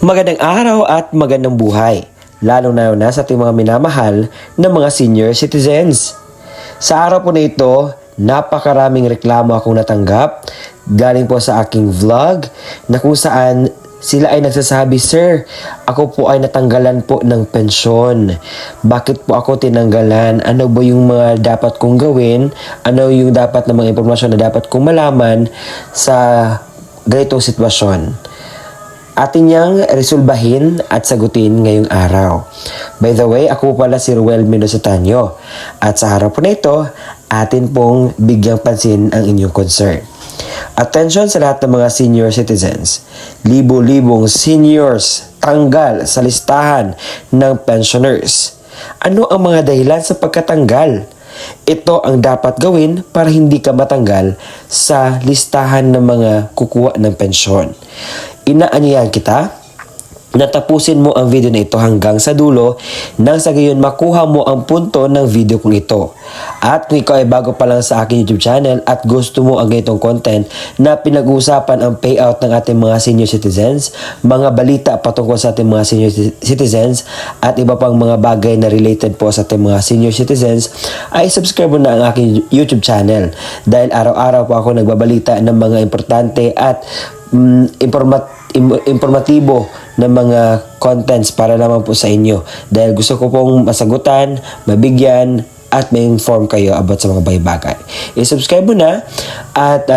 Magandang araw at magandang buhay, lalo na sa ating mga minamahal na mga senior citizens. Sa araw po na ito, napakaraming reklamo akong natanggap galing po sa aking vlog na kung saan sila ay nagsasabi, "Sir, ako po ay natanggalan po ng pensyon. Bakit po ako tinanggalan? Ano ba yung mga dapat kong gawin? Ano yung dapat na mga impormasyon na dapat kong malaman sa ganitong sitwasyon?" Atin niyang resolbahin at sagutin ngayong araw. By the way, ako pala si Ruel Mendoza Tanyo. At sa araw po na ito, atin pong bigyang pansin ang inyong concern. Attention sa lahat ng mga senior citizens. Libo-libong seniors tanggal sa listahan ng pensioners. Ano ang mga dahilan sa pagkatanggal? Ito ang dapat gawin para hindi ka matanggal sa listahan ng mga kukuha ng pensyon. Inaanyayahan kita na tapusin mo ang video na ito hanggang sa dulo nang sa gayon makuha mo ang punto ng video kong ito. At kung ikaw ay bago pa lang sa aking YouTube channel at gusto mo ang ganitong content na pinag-uusapan ang payout ng ating mga senior citizens, mga balita patungkol sa ating mga senior citizens at iba pang mga bagay na related po sa ating mga senior citizens, ay subscribe mo na ang aking YouTube channel dahil araw-araw po ako nagbabalita ng mga importante at informatibo na mga contents para naman po sa inyo dahil gusto ko pong masagutan, mabigyan at ma-inform kayo about sa mga bagay. I-subscribe mo na at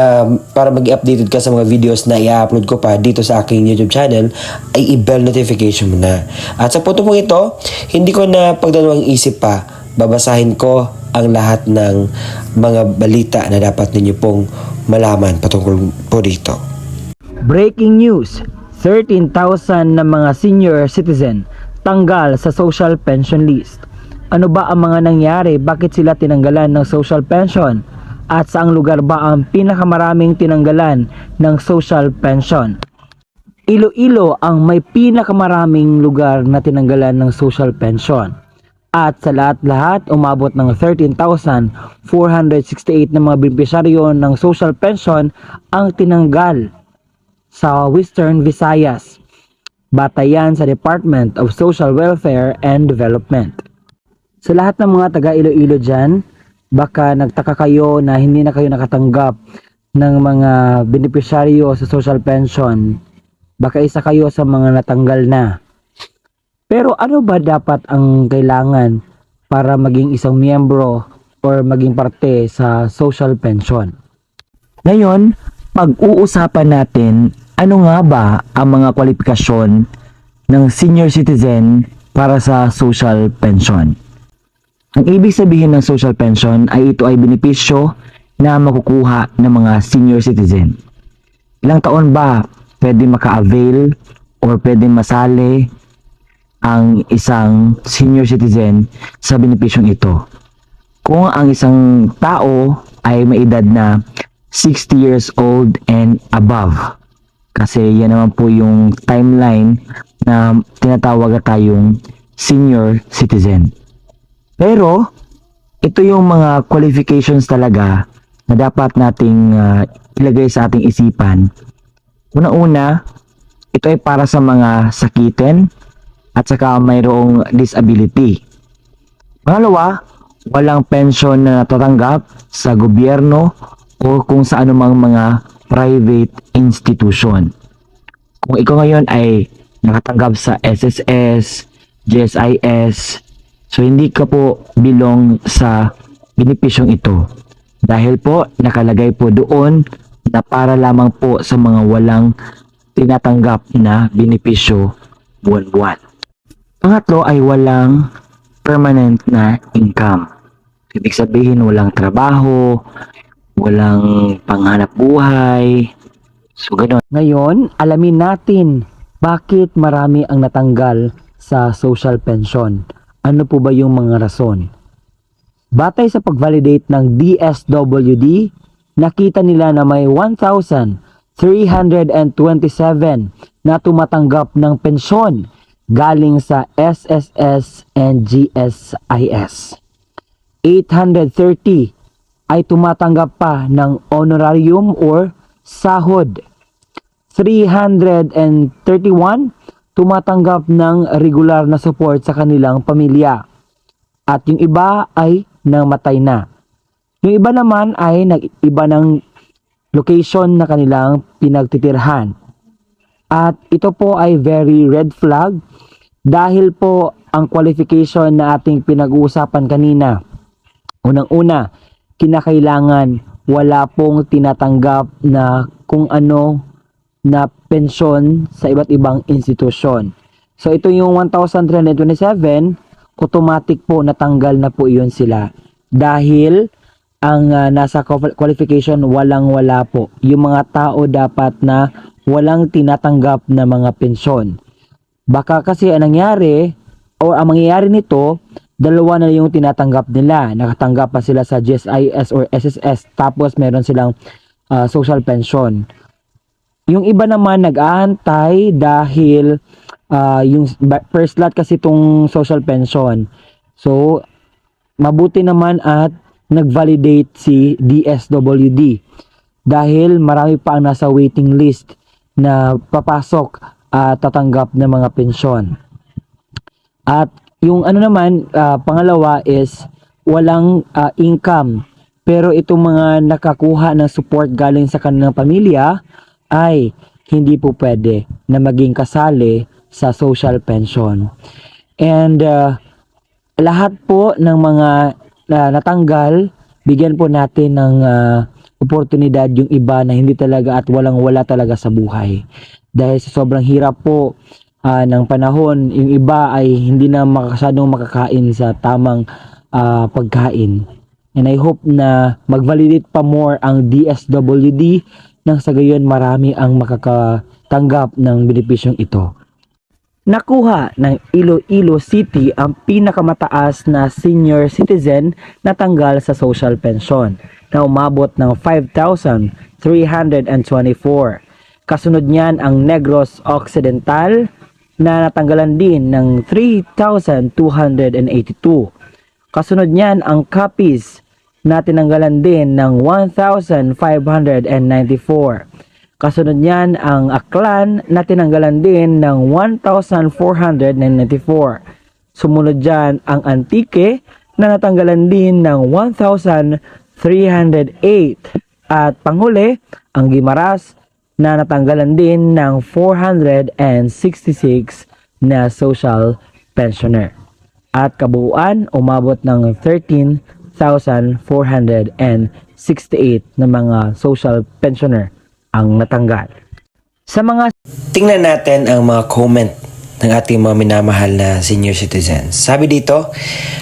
para mag-updated ka sa mga videos na i-upload ko pa dito sa aking YouTube channel ay i-bell notification mo na. At sa punto mong ito, hindi ko na pagdalawang isip pa, babasahin ko ang lahat ng mga balita na dapat ninyo pong malaman patungkol po dito. Breaking news, 13,000 na mga senior citizen tanggal sa social pension list. Ano ba ang mga nangyari? Bakit sila tinanggalan ng social pension? At saang lugar ba ang pinakamaraming tinanggalan ng social pension? Iloilo ang may pinakamaraming lugar na tinanggalan ng social pension. At sa lahat-lahat, umabot ng 13,468 na mga benepisyaryo ng social pension ang tinanggal sa Western Visayas. Batayan sa Department of Social Welfare and Development. Sa lahat ng mga taga Iloilo dyan, baka nagtaka kayo na hindi na kayo nakatanggap ng mga benepisyaryo sa social pension. Baka isa kayo sa mga natanggal na. Pero ano ba dapat ang kailangan para maging isang miyembro or maging parte sa social pension? Ngayon, pag-uusapan natin ano nga ba ang mga kwalifikasyon ng senior citizen para sa social pension. Ang ibig sabihin ng social pension ay ito ay benepisyo na makukuha ng mga senior citizen. Ilang taon ba pwede maka-avail or pwede masali ang isang senior citizen sa benepisyong ito? Kung ang isang tao ay may edad na 60 years old and above. Kasi yan naman po yung timeline na tinatawag tayong senior citizen. Pero, ito yung mga qualifications talaga na dapat nating ilagay sa ating isipan. Una-una, ito ay para sa mga sakitin at saka mayroong disability. Pangalawa, walang pension na natatanggap sa gobyerno o kung sa anumang mga private institution. Kung ikaw ngayon ay nakatanggap sa SSS, GSIS, so hindi ka po belong sa benepisyong ito. Dahil po nakalagay po doon na para lamang po sa mga walang tinatanggap na benepisyo buwan-buwan. Pangatlo ay walang permanent na income. Ibig sabihin walang trabaho, walang panghanap buhay. So, gano'n. Ngayon, alamin natin bakit marami ang natanggal sa social pension. Ano po ba yung mga rason? Batay sa pag-validate ng DSWD, nakita nila na may 1,327 na tumatanggap ng pensyon galing sa SSS and GSIS. 830 ay tumatanggap pa ng honorarium or sahod. 331 tumatanggap ng regular na support sa kanilang pamilya. At yung iba ay namatay na. Yung iba naman ay nag-iba ng location na kanilang pinagtitirhan. At ito po ay very red flag dahil po ang qualification na ating pinag-uusapan kanina. Unang-una, kinakailangan wala pong tinatanggap na kung ano na pensyon sa iba't ibang institusyon. So ito yung 1,327, automatic po natanggal na po iyon sila. Dahil ang nasa qualification walang-wala po. Yung mga tao dapat na walang tinatanggap na mga pensyon. Baka kasi ang nangyari o ang mangyayari nito, dalawa na yung tinatanggap nila. Nakatanggap pa sila sa GSIS or SSS tapos meron silang social pension. Yung iba naman nag-aantay dahil yung first lot kasi itong social pension. So, mabuti naman at nag-validate si DSWD dahil marami pa ang nasa waiting list na papasok at tatanggap ng mga pensyon. At yung ano naman, pangalawa is walang income. Pero itong mga nakakuha ng support galing sa kanilang pamilya ay hindi po pwede na maging kasali sa social pension. And lahat po ng mga natanggal, bigyan po natin ng oportunidad yung iba na hindi talaga at walang-wala talaga sa buhay. Dahil sa sobrang hirap po ng panahon, yung iba ay hindi na makasadong makakain sa tamang pagkain. And I hope na mag-validate pa more ang DSWD nang sa gayon marami ang makakatanggap ng benepisyong ito. Nakuha ng Iloilo City ang pinakamataas na senior citizen na tanggal sa social pension na umabot ng 5,324. Kasunod niyan ang Negros Occidental na natanggalan din ng 3,282. Kasunod niyan ang Capiz na tinanggalan din ng 1,594. Kasunod niyan ang Aklan na tinanggalan din ng 1,494. Sumunod dyan ang Antique na natanggalan din ng 1,308. At panghuli, ang Guimaras na natanggalan din ng 466 na social pensioner. At kabuuan, umabot ng 13,468 na mga social pensioner ang natanggal. Sa mga Tingnan natin ang mga comment ng ating mga minamahal na senior citizens. Sabi dito,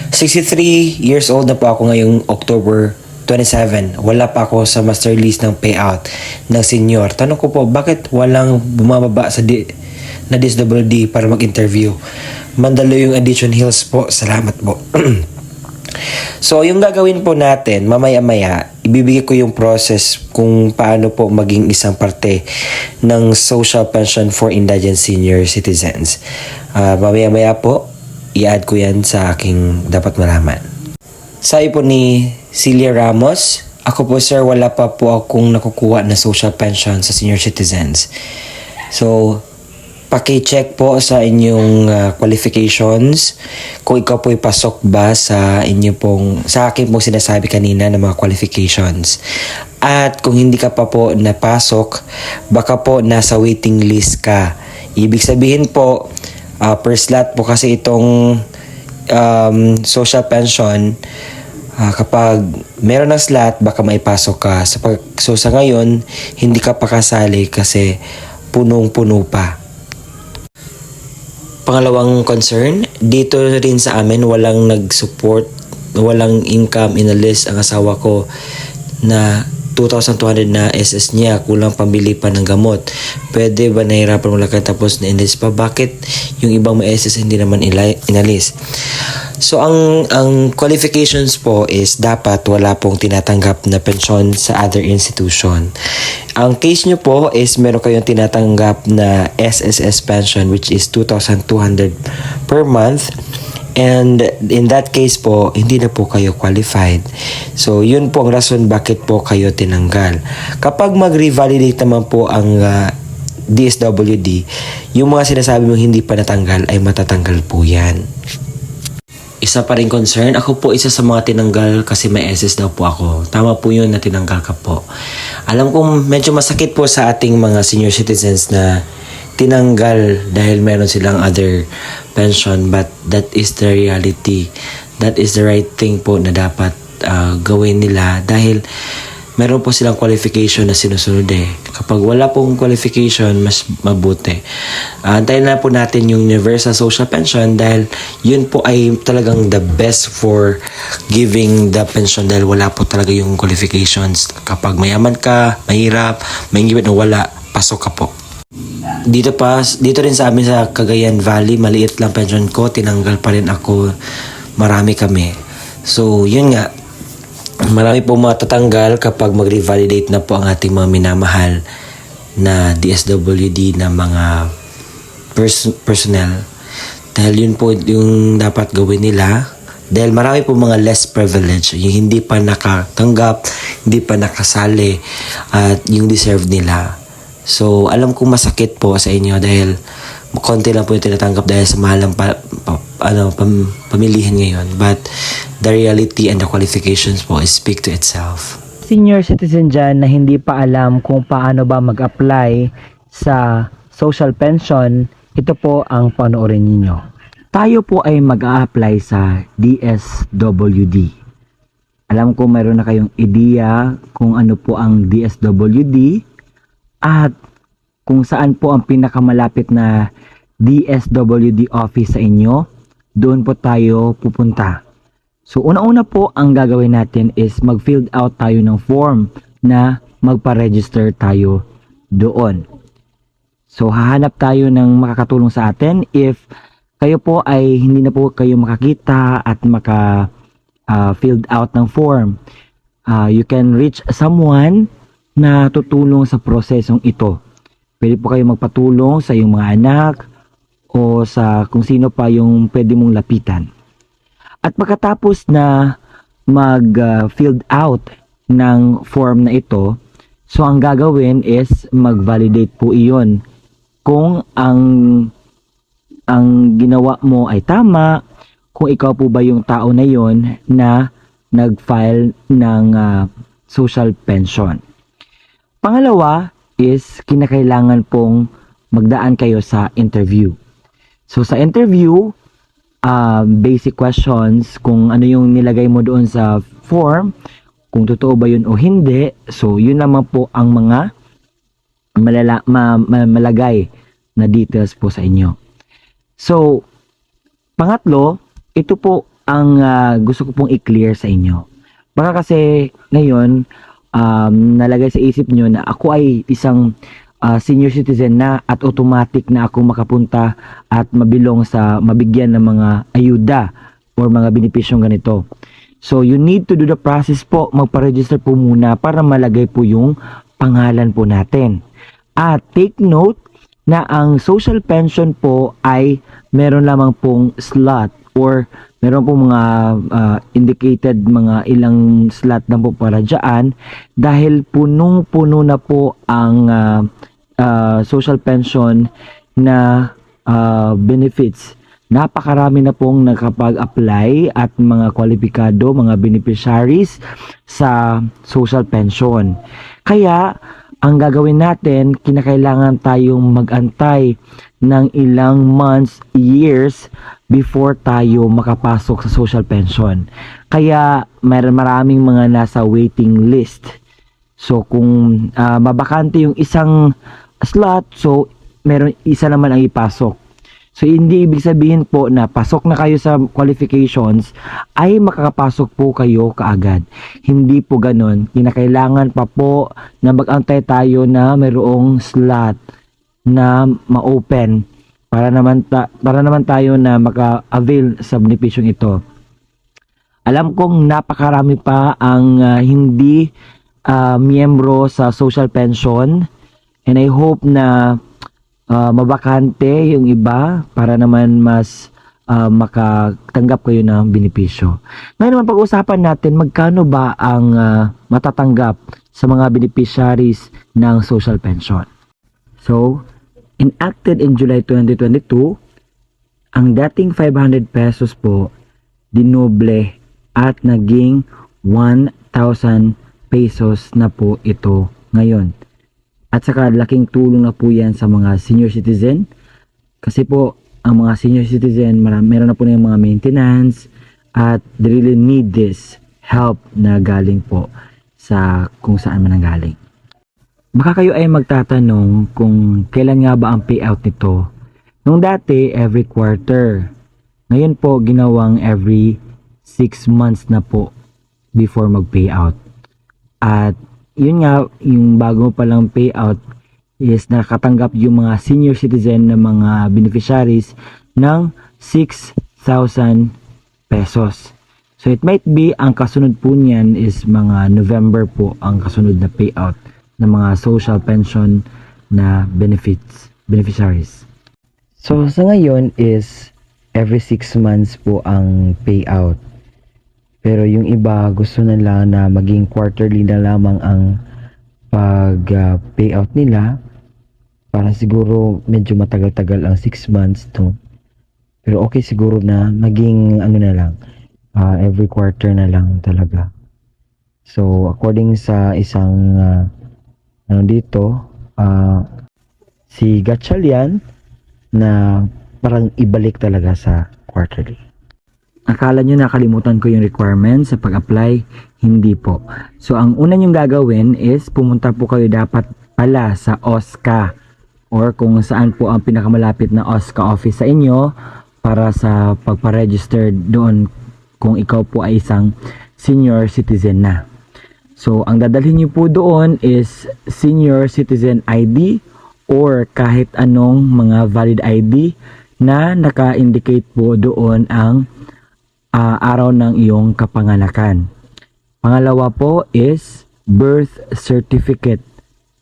63 years old na po ako ngayong October 27. Wala pa ako sa master list ng payout ng senior. Tanong ko po, bakit walang bumababa sa na DSWD para mag-interview? Mandaluyong Addition Hills po. Salamat po. So, yung gagawin po natin, mamaya-maya, ibibigay ko yung process kung paano po maging isang parte ng social pension for indigent senior citizens. Mamaya-maya po, i-add ko yan sa aking dapat malaman. Sabi po ni Celia Ramos, ako po sir, wala pa po akong nakukuha na social pension sa senior citizens. So, paki-check po sa inyong qualifications kung ikaw po ipasok ba sa sa akin pong sinasabi kanina ng mga qualifications. At kung hindi ka pa po napasok, baka po nasa waiting list ka. Ibig sabihin po, per slot po kasi itong social pension, kapag meron ng slot, baka maipasok ka. So sa ngayon, hindi ka pa kasali kasi punong-puno pa. Pangalawang concern, dito rin sa amin walang nag-support, walang income in the list ang asawa ko na 2,200 na SS niya, kulang pambili pa ng gamot. Pwede ba nahirapan mo lang tapos na-enlist pa? Bakit yung ibang may SS hindi naman inalis? So, ang qualifications po is dapat wala pong tinatanggap na pensyon sa other institution. Ang case nyo po is meron kayong tinatanggap na SSS pension which is 2,200 per month. And in that case po, hindi na po kayo qualified. So, yun po ang rason bakit po kayo tinanggal. Kapag mag-revalidate naman po ang DSWD, yung mga sinasabi mong hindi pa natanggal ay matatanggal po yan. Isa pa rin concern, ako po isa sa mga tinanggal kasi may SS daw po ako. Tama po yun na tinanggal ka po. Alam kong medyo masakit po sa ating mga senior citizens na tinanggal dahil meron silang other pension, but that is the reality. That is the right thing po na dapat gawin nila dahil meron po silang qualification na sinusunod eh. Kapag wala pong qualification, mas mabuti. Antayin na po natin yung Universal Social Pension dahil yun po ay talagang the best for giving the pension dahil wala po talaga yung qualifications. Kapag mayaman ka, mahirap, mahingipit o wala, pasok ka po. Dito rin sa amin sa Cagayan Valley, maliit lang pension ko, tinanggal pa rin ako, marami kami. So, yun nga, marami po matatanggal kapag mag-revalidate na po ang ating mga minamahal na DSWD na mga personnel. Dahil yun po yung dapat gawin nila. Dahil marami po mga less privilege, yung hindi pa nakatanggap, hindi pa nakasali, at yung deserve nila. So, alam kong masakit po sa inyo dahil konti lang po yung tinatanggap dahil sa mahalang pamilihan ngayon. But the reality and the qualifications po is speak to itself. Senior citizen dyan na hindi pa alam kung paano ba mag-apply sa social pension, ito po ang panoorin ninyo. Tayo po ay mag-a-apply sa DSWD. Alam ko mayroon na kayong ideya kung ano po ang DSWD at kung saan po ang pinakamalapit na DSWD office sa inyo, doon po tayo pupunta. So, una-una po ang gagawin natin is mag-fill out tayo ng form na magpa-register tayo doon. So, hahanap tayo ng makakatulong sa atin if kayo po ay hindi na po kayo makakita at filled out ng form. You can reach someone na tutulong sa prosesong ito. Pwede po kayo magpatulong sa iyong mga anak o sa kung sino pa yung pwede mong lapitan. At pagkatapos na mag-filled out ng form na ito, so ang gagawin is mag-validate po iyon. Kung ang ginawa mo ay tama, kung ikaw po ba yung tao na yon na nag-file ng social pension. Pangalawa is kinakailangan pong magdaan kayo sa interview. So sa interview, basic questions, kung ano yung nilagay mo doon sa form, kung totoo ba yun o hindi. So yun naman po ang mga malagay na details po sa inyo. So, pangatlo, ito po ang gusto ko pong i-clear sa inyo. Baka kasi ngayon, nalagay sa isip nyo na ako ay isang senior citizen na at automatic na ako makapunta at mabigyan ng mga ayuda or mga benepisyong ganito. So, you need to do the process po. Magpa-register po muna para malagay po yung pangalan po natin. At take note na ang social pension po ay meron lamang pong slot or meron pong mga indicated mga ilang slot na po para dyan dahil punong-puno na po ang social pension na benefits. Napakarami na pong nakapag-apply at mga kwalipikado, mga beneficiaries sa social pension. Kaya, ang gagawin natin, kinakailangan tayong mag-antay ng ilang months, years before tayo makapasok sa social pension. Kaya maraming mga nasa waiting list. So kung mabakante yung isang slot, so meron isa naman ang ipasok. So hindi ibig sabihin po na pasok na kayo sa qualifications ay makakapasok po kayo kaagad. Hindi po ganon. Kinakailangan pa po na mag-antay tayo na mayroong slot na ma-open para naman tayo na maka-avail sa benepisyong ito. Alam kong napakarami pa ang hindi miyembro sa social pension and I hope na mabakante yung iba para naman mas makatanggap kayo ng benepisyo. Ngayon naman pag-usapan natin magkano ba ang matatanggap sa mga beneficiaries ng social pension. So, enacted in July 2022, ang dating 500 pesos po dinoble at naging 1,000 pesos na po ito ngayon. At saka laking tulong na po yan sa mga senior citizen kasi po ang mga senior citizen meron na po na yung mga maintenance at they really need this help na galing po sa kung saan man ang galing. Baka kayo ay magtatanong kung kailan nga ba ang payout nito. Nung dati, every quarter. Ngayon po, ginawang every 6 months na po before mag-payout. At yun nga, yung bago palang payout is nakatanggap yung mga senior citizen na mga beneficiaries ng 6,000 pesos. So it might be ang kasunod po niyan is mga November po ang kasunod na payout ng mga social pension na beneficiaries. So sa ngayon is every 6 months po ang payout. Pero yung iba gusto nila na maging quarterly na lamang ang payout nila para siguro medyo matagal-tagal ang 6 months to. Pero okay siguro na maging ano na lang, every quarter na lang talaga. So according sa isang si Gatchalian na parang ibalik talaga sa quarterly. Akala nyo nakalimutan ko yung requirements sa pag-apply? Hindi po. So ang una nyong gagawin is pumunta po kayo dapat pala sa OSCA or kung saan po ang pinakamalapit na OSCA office sa inyo para sa pagpa-register doon kung ikaw po ay isang senior citizen na. So, ang dadalhin niyo po doon is senior citizen ID or kahit anong mga valid ID na naka-indicate po doon ang araw ng iyong kapanganakan. Pangalawa po is birth certificate.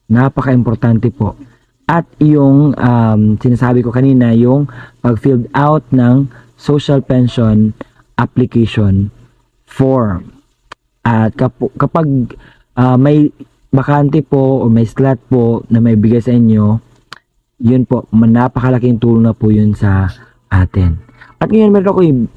Napaka-importante po. At yung sinasabi ko kanina, yung pag-filled out ng social pension application form. At kapag may bakante po o may slot po na may bigay sa inyo, yun po, napakalaking tulong na po yun sa atin. At ngayon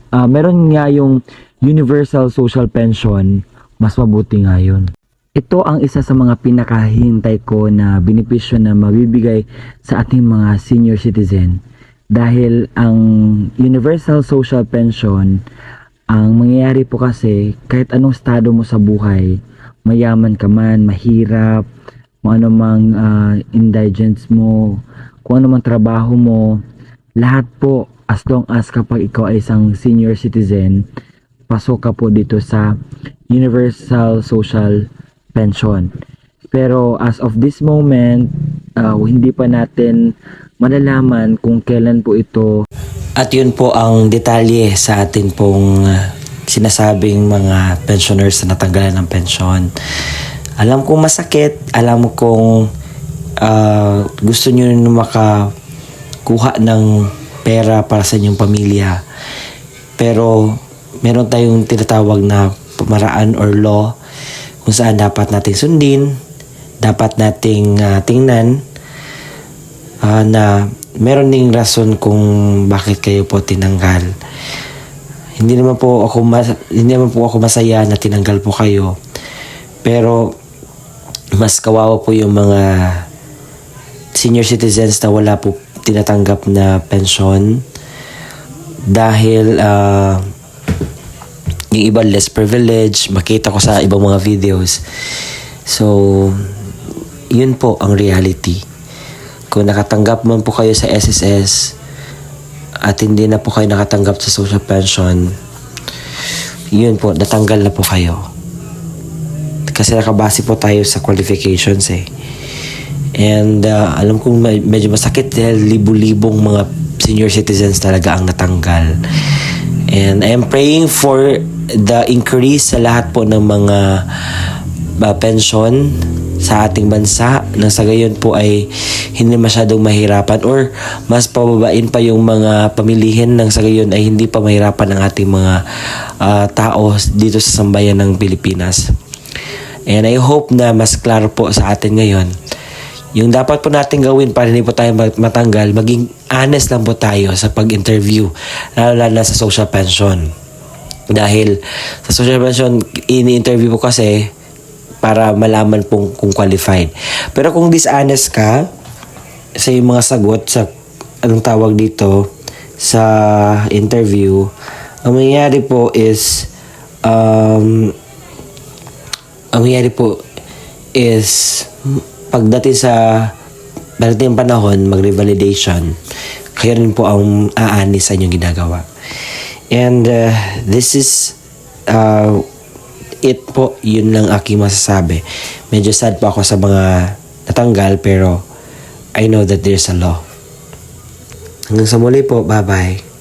meron nga yung universal social pension, mas mabuti nga yun. Ito ang isa sa mga pinakahintay ko na benepisyo na mabibigay sa ating mga senior citizen. Dahil ang universal social pension, ang mangyayari po kasi kahit anong estado mo sa buhay, mayaman ka man, mahirap, kung ano mang indigents mo, kung ano mang trabaho mo, lahat po as long as kapag ikaw ay isang senior citizen, pasok ka po dito sa universal social pension. Pero as of this moment, hindi pa natin malalaman kung kailan po ito. At yun po ang detalye sa atin pong sinasabing mga pensioners na natanggalan ng pensyon. Alam kong masakit, alam kong gusto nyo na makakuha ng pera para sa inyong pamilya. Pero meron tayong tinatawag na pamaraan or law kung saan dapat nating sundin, dapat nating tingnan na meron ding rason kung bakit kayo po tinanggal. Hindi naman po ako masaya na tinanggal po kayo. Pero mas kawawa po yung mga senior citizens na wala po tinatanggap na pensyon dahil yung iba less privilege, makita ko sa ibang mga videos. So, yun po ang reality. Kung nakatanggap man po kayo sa SSS at hindi na po kayo nakatanggap sa social pension, yun po, natanggal na po kayo. Kasi nakabase po tayo sa qualifications eh. And alam kong medyo masakit dahil libu-libong mga senior citizens talaga ang natanggal. And I am praying for the increase sa lahat po ng mga pension sa ating bansa nang sa gayon po ay hindi masyadong mahirapan or mas pababain pa yung mga pamilihin nang sa gayon ay hindi pa mahirapan ang ating mga tao dito sa sambayan ng Pilipinas. And I hope na mas klaro po sa atin ngayon yung dapat po natin gawin para hindi po tayo matanggal, maging honest lang po tayo sa pag-interview, lalo na sa social pension. Dahil sa social pension, ini-interview po kasi para malaman pong kung qualified. Pero kung dishonest ka sa yung mga sagot sa anong tawag dito sa interview, ang mangyayari po is pagdating sa darating panahon, mag-revalidation, kayo rin po ang aani sa inyong ginagawa. And this is it po. Yun lang aking masasabi. Medyo sad po ako sa mga natanggal, pero I know that there's a law. Hanggang sa muli po. Bye-bye.